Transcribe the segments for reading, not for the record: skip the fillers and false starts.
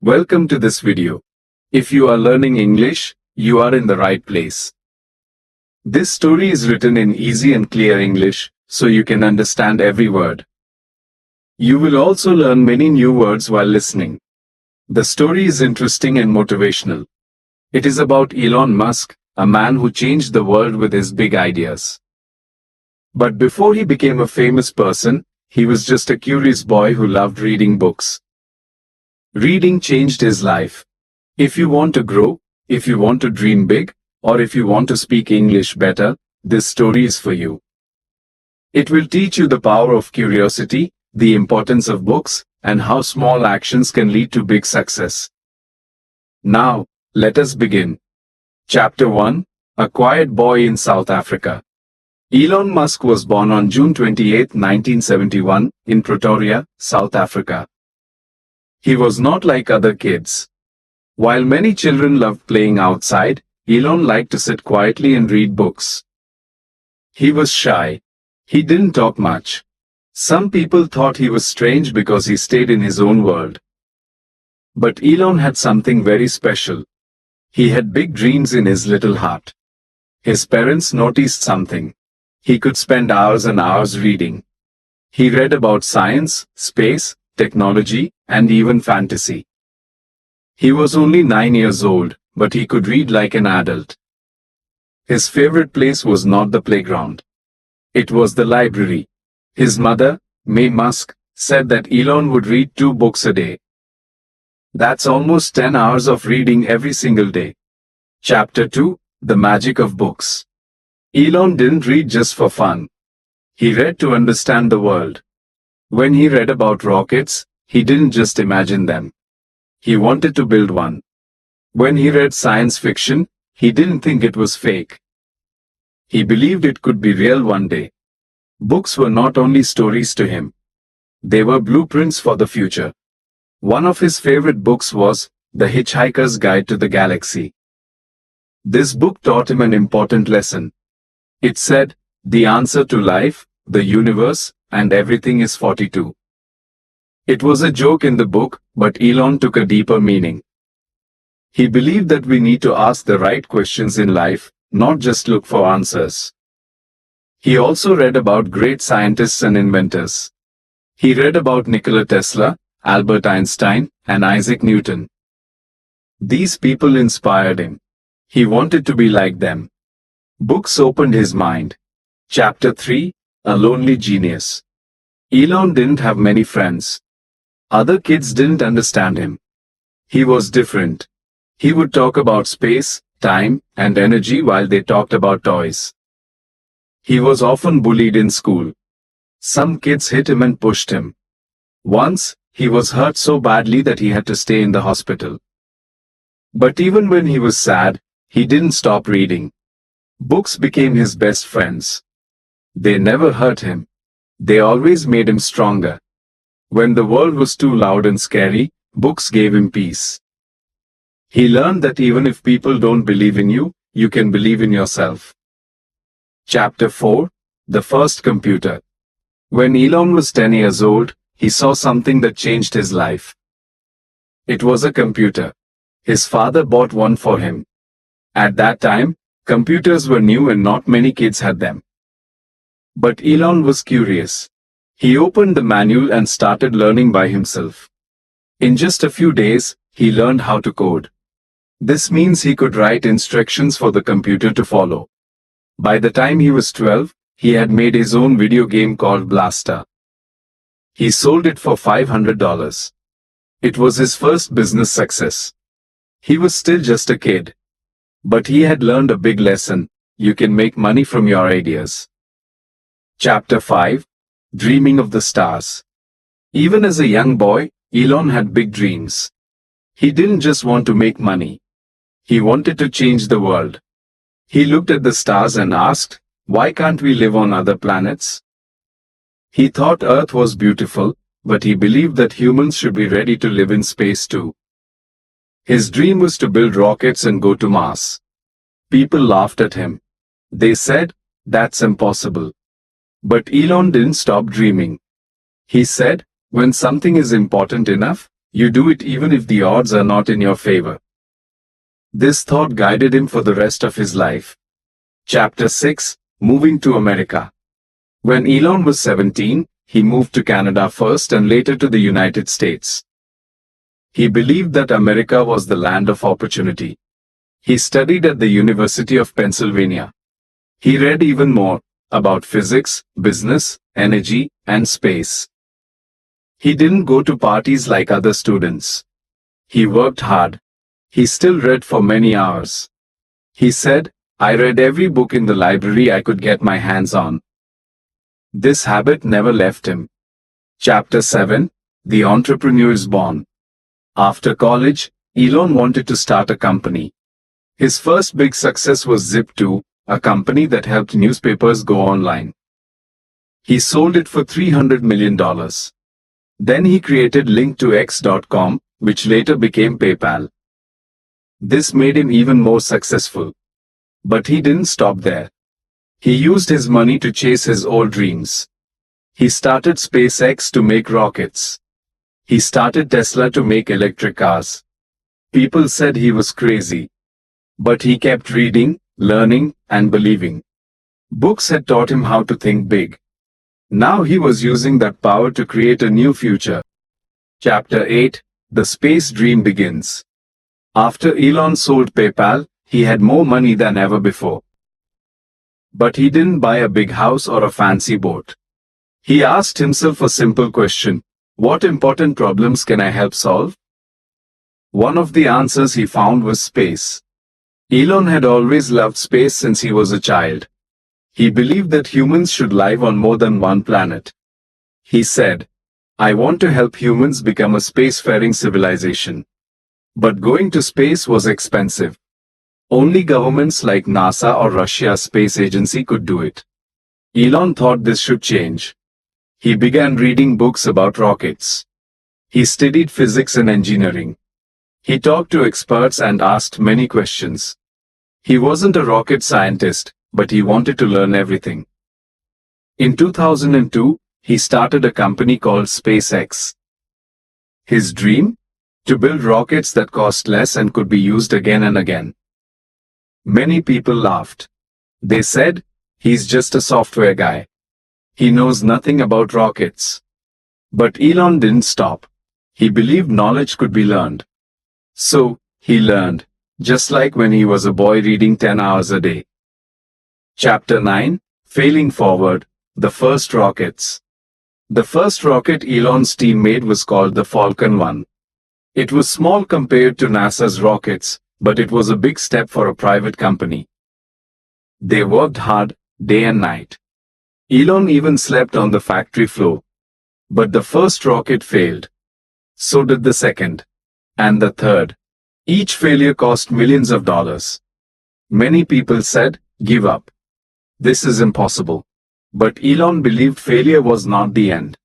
Welcome to this video. If you are learning English, you are in the right place. This story is written in easy and clear English, so you can understand every word. You will also learn many new words while listening. The story is interesting and motivational. It is about Elon Musk, a man who changed the world with his big ideas. But before he became a famous person, he was just a curious boy who loved reading books. Reading changed his life. If you want to grow, if you want to dream big, or if you want to speak English better, this story is for you. It will teach you the power of curiosity, the importance of books, and how small actions can lead to big success. Now, let us begin. Chapter 1: A Quiet Boy in South Africa. Elon Musk was born on June 28, 1971, in Pretoria, South Africa. He was not like other kids. While many children loved playing outside, Elon liked to sit quietly and read books. He was shy. He didn't talk much. Some people thought he was strange because he stayed in his own world. But Elon had something very special. He had big dreams in his little heart. His parents noticed something. He could spend hours and hours reading. He read about science, space, technology, and even fantasy. He was only 9 years old, but he could read like an adult. His favorite place was not the playground. It was the library. His mother, May Musk, said that Elon would read 2 books a day. That's almost 10 hours of reading every single day. Chapter 2: The Magic of Books. Elon didn't read just for fun. He read to understand the world. When he read about rockets, he didn't just imagine them. He wanted to build one. When he read science fiction, he didn't think it was fake. He believed it could be real one day. Books were not only stories to him. They were blueprints for the future. One of his favorite books was The Hitchhiker's Guide to the Galaxy. This book taught him an important lesson. It said, the answer to life, the universe, and everything is 42. It was a joke in the book, but Elon took a deeper meaning. He believed that we need to ask the right questions in life, not just look for answers. He also read about great scientists and inventors. He read about Nikola Tesla, Albert Einstein, and Isaac Newton. These people inspired him. He wanted to be like them. Books opened his mind. Chapter 3: A Lonely Genius. Elon didn't have many friends. Other kids didn't understand him. He was different. He would talk about space, time, and energy while they talked about toys. He was often bullied in school. Some kids hit him and pushed him. Once, he was hurt so badly that he had to stay in the hospital. But even when he was sad, he didn't stop reading. Books became his best friends. They never hurt him. They always made him stronger. When the world was too loud and scary, books gave him peace. He learned that even if people don't believe in you, you can believe in yourself. Chapter 4: The First Computer. When Elon was 10 years old, he saw something that changed his life. It was a computer. His father bought one for him. At that time, computers were new and not many kids had them. But Elon was curious. He opened the manual and started learning by himself. In just a few days, he learned how to code. This means he could write instructions for the computer to follow. By the time he was 12, he had made his own video game called Blaster. He sold it for $500. It was his first business success. He was still just a kid. But he had learned a big lesson: you can make money from your ideas. Chapter 5: Dreaming of the Stars. Even as a young boy, Elon had big dreams. He didn't just want to make money. He wanted to change the world. He looked at the stars and asked, why can't we live on other planets? He thought Earth was beautiful, but he believed that humans should be ready to live in space too. His dream was to build rockets and go to Mars. People laughed at him. They said, that's impossible. But Elon didn't stop dreaming. He said, when something is important enough, You do it even if the odds are not in your favor. This thought guided him for the rest of his life. Chapter 6, Moving to America. When Elon was 17, he moved to Canada first and later to the United States. He believed that America was the land of opportunity. He studied at the University of Pennsylvania. He read even more about physics, business, energy, and space. He didn't go to parties like other students. He worked hard. He still read for many hours. He said, "I read every book in the library I could get my hands on." This habit never left him. Chapter 7, The Entrepreneur is Born. After college, Elon wanted to start a company. His first big success was Zip2, a company that helped newspapers go online. He sold it for $300 million. Then he created Link2X.com, which later became PayPal. This made him even more successful. But he didn't stop there. He used his money to chase his old dreams. He started SpaceX to make rockets. He started Tesla to make electric cars. People said he was crazy. But he kept reading, learning, and believing. Books had taught him how to think big. Now he was using that power to create a new future. Chapter 8, The Space Dream Begins. After Elon sold PayPal, he had more money than ever before. But he didn't buy a big house or a fancy boat. He asked himself a simple question: what important problems can I help solve? One of the answers he found was space. Elon had always loved space since he was a child. He believed that humans should live on more than one planet. He said, "I want to help humans become a spacefaring civilization." But going to space was expensive. Only governments like NASA or Russia's space agency could do it. Elon thought this should change. He began reading books about rockets. He studied physics and engineering. He talked to experts and asked many questions. He wasn't a rocket scientist, but he wanted to learn everything. In 2002, he started a company called SpaceX. His dream? To build rockets that cost less and could be used again and again. Many people laughed. They said, "He's just a software guy. He knows nothing about rockets." But Elon didn't stop. He believed knowledge could be learned. So, he learned, just like when he was a boy reading 10 hours a day. Chapter 9, Failing Forward, The First Rockets. The first rocket Elon's team made was called the Falcon 1. It was small compared to NASA's rockets, but it was a big step for a private company. They worked hard, day and night. Elon even slept on the factory floor. But the first rocket failed. So did the second. And the third. Each failure cost millions of dollars. Many people said, "Give up. This is impossible." But Elon believed failure was not the end.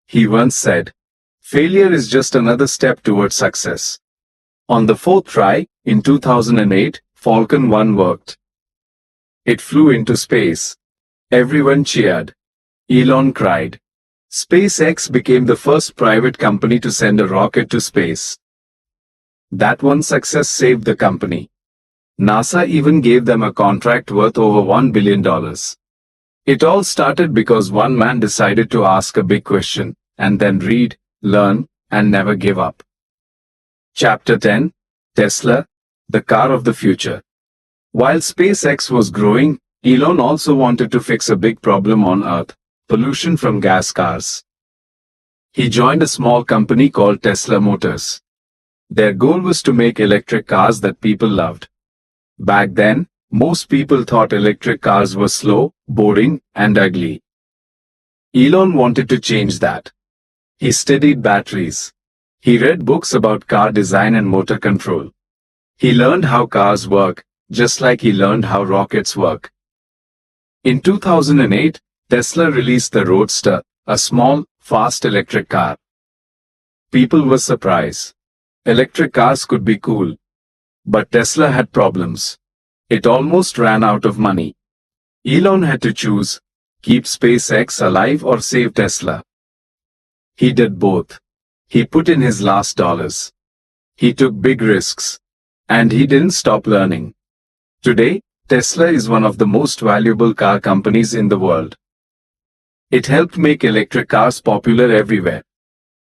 He once said, "Failure is just another step towards success." On the fourth try, in 2008, Falcon 1 worked. It flew into space. Everyone cheered. Elon cried. SpaceX became the first private company to send a rocket to space. That one success saved the company. NASA even gave them a contract worth over $1 billion. It all started because one man decided to ask a big question, and then read, learn, and never give up. Chapter 10, Tesla, the car of the future. While SpaceX was growing, Elon also wanted to fix a big problem on Earth: pollution from gas cars. He joined a small company called Tesla Motors. Their goal was to make electric cars that people loved. Back then, most people thought electric cars were slow, boring, and ugly. Elon wanted to change that. He studied batteries. He read books about car design and motor control. He learned how cars work, just like he learned how rockets work. In 2008, Tesla released the Roadster, a small, fast electric car. People were surprised. Electric cars could be cool. But Tesla had problems. It almost ran out of money. Elon had to choose: keep SpaceX alive or save Tesla. He did both. He put in his last dollars. He took big risks. And he didn't stop learning. Today, Tesla is one of the most valuable car companies in the world. It helped make electric cars popular everywhere.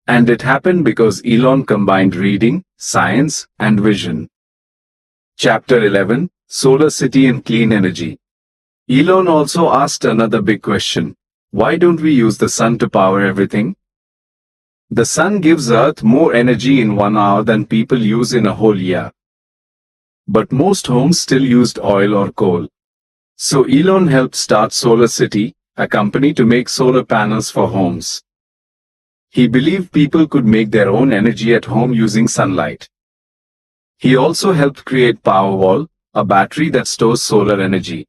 And it happened because Elon combined reading, science, and vision. Chapter 11, Solar City and Clean Energy. Elon also asked another big question. Why don't we use the sun to power everything? The sun gives Earth more energy in 1 hour than people use in a whole year. But most homes still used oil or coal. So Elon helped start Solar City, a company to make solar panels for homes. He believed people could make their own energy at home using sunlight. He also helped create Powerwall, a battery that stores solar energy.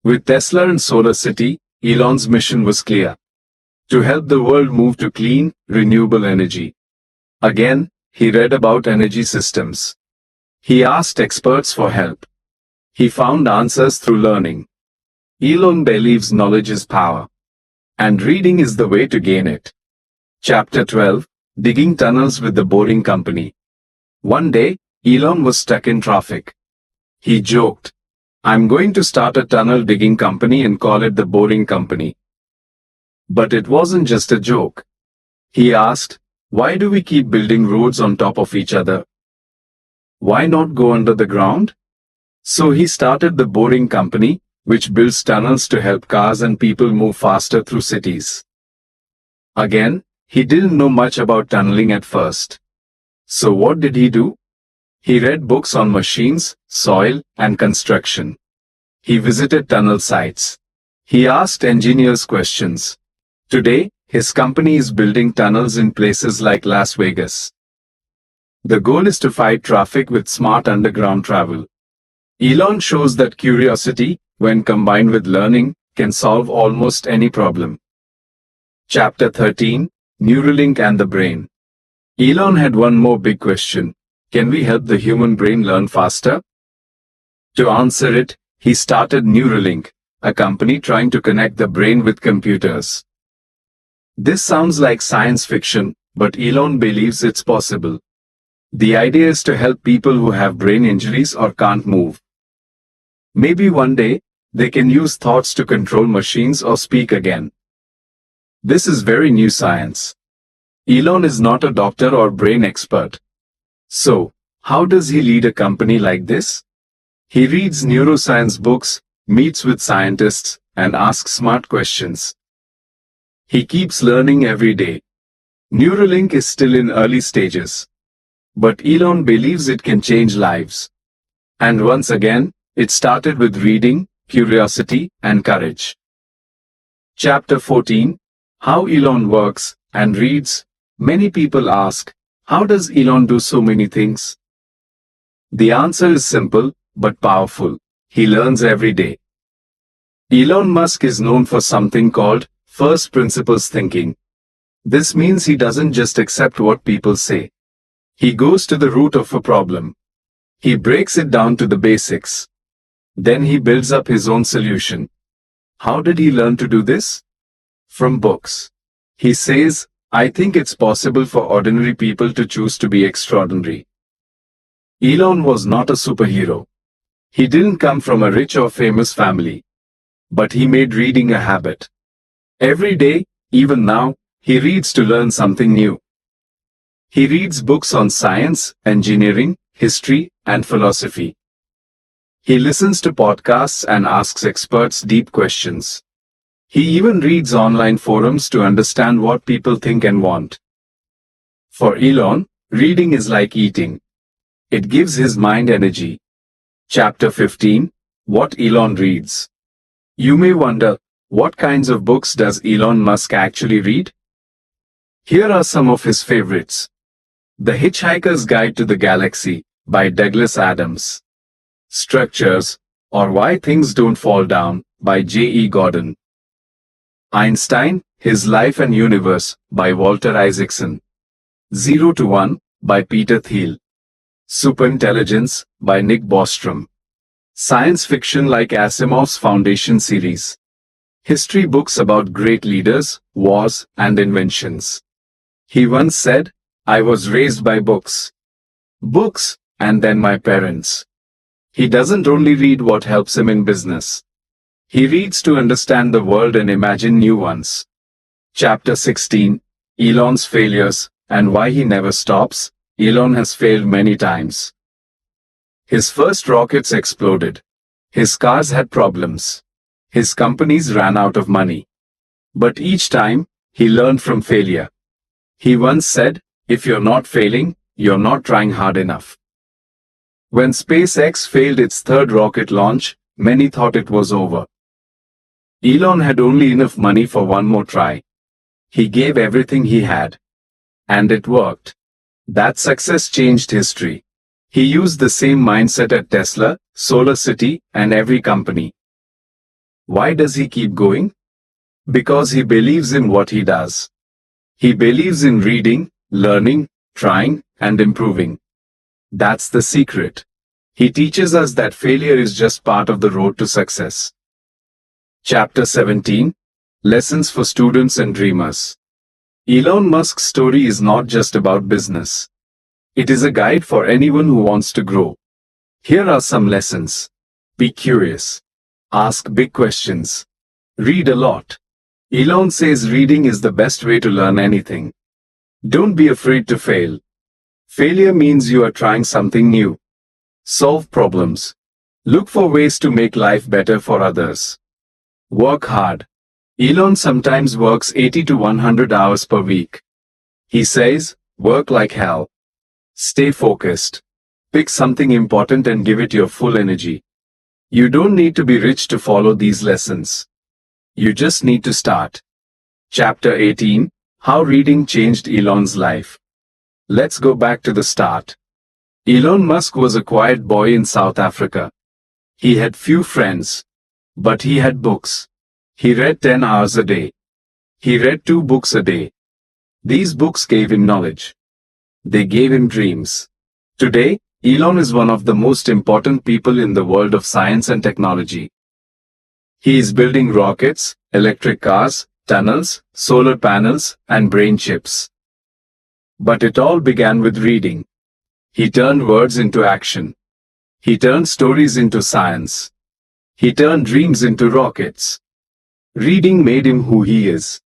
With Tesla and Solar City, Elon's mission was clear: to help the world move to clean, renewable energy. Again, he read about energy systems. He asked experts for help. He found answers through learning. Elon believes knowledge is power. And reading is the way to gain it. Chapter 12, Digging Tunnels with the Boring Company. One day, Elon was stuck in traffic. He joked, "I'm going to start a tunnel digging company and call it the Boring Company." But it wasn't just a joke. He asked, why do we keep building roads on top of each other? Why not go under the ground? So he started the Boring Company, which builds tunnels to help cars and people move faster through cities. Again, he didn't know much about tunneling at first. So what did he do? He read books on machines, soil, and construction. He visited tunnel sites. He asked engineers questions. Today, his company is building tunnels in places like Las Vegas. The goal is to fight traffic with smart underground travel. Elon shows that curiosity, when combined with learning, can solve almost any problem. Chapter 13, Neuralink and the Brain. Elon had one more big question. Can we help the human brain learn faster? To answer it, he started Neuralink, a company trying to connect the brain with computers. This sounds like science fiction, but Elon believes it's possible. The idea is to help people who have brain injuries or can't move. Maybe one day, they can use thoughts to control machines or speak again. This is very new science. Elon is not a doctor or brain expert. So, how does he lead a company like this? He reads neuroscience books, meets with scientists, and asks smart questions. He keeps learning every day. Neuralink is still in early stages. But Elon believes it can change lives. And once again, it started with reading, curiosity, and courage. Chapter 14, How Elon Works and Reads. Many people ask, how does Elon do so many things? The answer is simple, but powerful. He learns every day. Elon Musk is known for something called first principles thinking. This means he doesn't just accept what people say. He goes to the root of a problem. He breaks it down to the basics. Then he builds up his own solution. How did he learn to do this? From books. He says, I think it's possible for ordinary people to choose to be extraordinary. Elon was not a superhero. He didn't come from a rich or famous family. But he made reading a habit. Every day, even now, he reads to learn something new. He reads books on science, engineering, history, and philosophy. He listens to podcasts and asks experts deep questions. He even reads online forums to understand what people think and want. For Elon, reading is like eating. It gives his mind energy. Chapter 15, What Elon Reads. You may wonder, what kinds of books does Elon Musk actually read? Here are some of his favorites. The Hitchhiker's Guide to the Galaxy, by Douglas Adams. Structures, or Why Things Don't Fall Down, by J.E. Gordon. Einstein, His Life and Universe, by Walter Isaacson. 0 to 1, by Peter Thiel. Superintelligence, by Nick Bostrom. Science fiction like Asimov's Foundation series. History books about great leaders, wars, and inventions. He once said, "I was raised by books. Books, and then my parents." He doesn't only read what helps him in business. He reads to understand the world and imagine new ones. Chapter 16, Elon's Failures, and Why He Never Stops. Elon has failed many times. His first rockets exploded. His cars had problems. His companies ran out of money. But each time, he learned from failure. He once said, "If you're not failing, you're not trying hard enough." When SpaceX failed its third rocket launch, many thought it was over. Elon had only enough money for one more try. He gave everything he had. And it worked. That success changed history. He used the same mindset at Tesla, SolarCity, and every company. Why does he keep going? Because he believes in what he does. He believes in reading, learning, trying, and improving. That's the secret. He teaches us that failure is just part of the road to success. Chapter 17, Lessons for Students and Dreamers. Elon Musk's story is not just about business. It is a guide for anyone who wants to grow. Here are some lessons. Be curious. Ask big questions. Read a lot. Elon says reading is the best way to learn anything. Don't be afraid to fail. Failure means you are trying something new. Solve problems. Look for ways to make life better for others. Work hard. Elon sometimes works 80 to 100 hours per week. He says, "Work like hell. Stay focused. Pick something important and give it your full energy." You don't need to be rich to follow these lessons. You just need to start. Chapter 18, How Reading Changed Elon's Life. Let's go back to the start. Elon Musk was a quiet boy in South Africa. He had few friends. But he had books. He read 10 hours a day. He read 2 books a day. These books gave him knowledge. They gave him dreams. Today, Elon is one of the most important people in the world of science and technology. He is building rockets, electric cars, tunnels, solar panels, and brain chips. But it all began with reading. He turned words into action. He turned stories into science. He turned dreams into rockets. Reading made him who he is.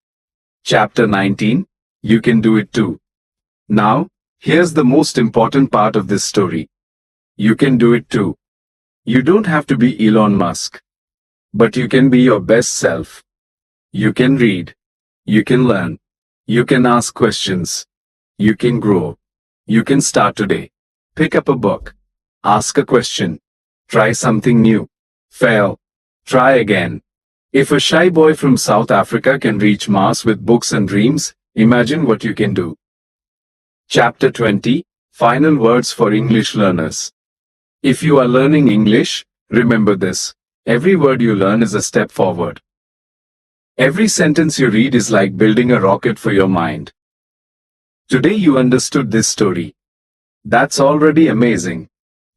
Chapter 19, You Can Do It Too. Now, here's the most important part of this story. You can do it too. You don't have to be Elon Musk. But you can be your best self. You can read. You can learn. You can ask questions. You can grow. You can start today. Pick up a book. Ask a question. Try something new. Fail. Try again. If a shy boy from South Africa can reach Mars with books and dreams, imagine what you can do. Chapter 20, Final Words for English Learners. If you are learning English, remember this. Every word you learn is a step forward. Every sentence you read is like building a rocket for your mind. Today you understood this story. That's already amazing.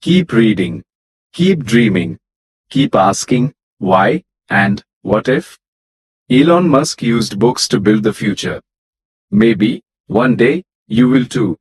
Keep reading. Keep dreaming. Keep asking, why, and what if? Elon Musk used books to build the future. Maybe, one day, you will too.